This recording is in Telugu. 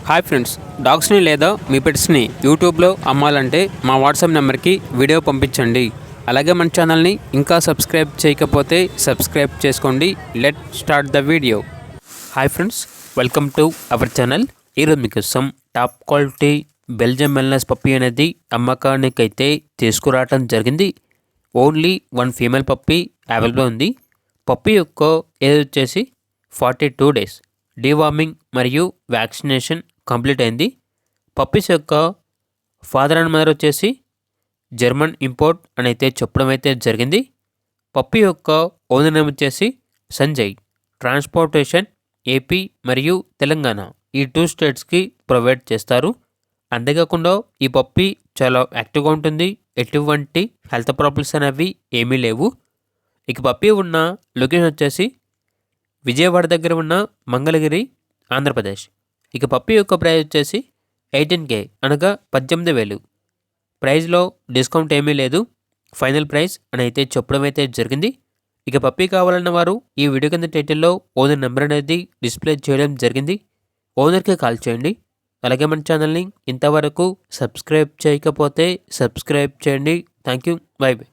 హాయ్ ఫ్రెండ్స్, డాగ్స్ని లేదా మీ పెట్స్ని యూట్యూబ్లో అమ్మాలంటే మా వాట్సాప్ నెంబర్కి వీడియో పంపించండి. అలాగే మన ఛానల్ని ఇంకా సబ్స్క్రైబ్ చేయకపోతే సబ్స్క్రైబ్ చేసుకోండి. Let start the video. Hi friends, welcome to our channel. ఈరోజు మీకోసం టాప్ క్వాలిటీ బెల్జియం మెల్నెస్ పప్పీ అనేది అమ్మకానికైతే తీసుకురావటం జరిగింది. ఓన్లీ 1 ఫీమేల్ పప్పీ అవైలబుల్ ఉంది. పప్పీ యొక్క ఏజ్ వచ్చేసి 42 డేస్. డీవార్మింగ్ మరియు వ్యాక్సినేషన్ కంప్లీట్ అయింది. పప్పీస్ యొక్క ఫాదర్ అండ్ మదర్ వచ్చేసి జర్మన్ ఇంపోర్ట్ అని అయితే చెప్పడం అయితే జరిగింది. పప్పీ యొక్క ఓనర్ నేమ్ వచ్చేసి సంజయ్. ట్రాన్స్పోర్టేషన్ ఏపీ మరియు తెలంగాణ ఈ 2 స్టేట్స్కి ప్రొవైడ్ చేస్తారు. అంతేకాకుండా ఈ పప్పీ చాలా యాక్టివ్గా ఉంటుంది. ఎటువంటి హెల్త్ ప్రాబ్లమ్స్ అనేవి ఏమీ లేవు. ఇక పప్పీ ఉన్న లొకేషన్ వచ్చేసి విజయవాడ దగ్గర ఉన్న మంగళగిరి, ఆంధ్రప్రదేశ్. ఇక పప్పీ యొక్క ప్రైస్ వచ్చేసి 18K అనగా 18,000. ప్రైస్లో డిస్కౌంట్ ఏమీ లేదు. ఫైనల్ ప్రైస్ అని అయితే చెప్పడం అయితే జరిగింది. ఇక పప్పీ కావాలన్న వారు ఈ వీడియో కింద టైటిల్లో ఓనర్ నెంబర్ అనేది డిస్ప్లే చేయడం జరిగింది. ఓనర్కి కాల్ చేయండి. అలాగే మన ఛానల్ని ఇంతవరకు సబ్స్క్రైబ్ చేయకపోతే సబ్స్క్రైబ్ చేయండి. Thank you. By by.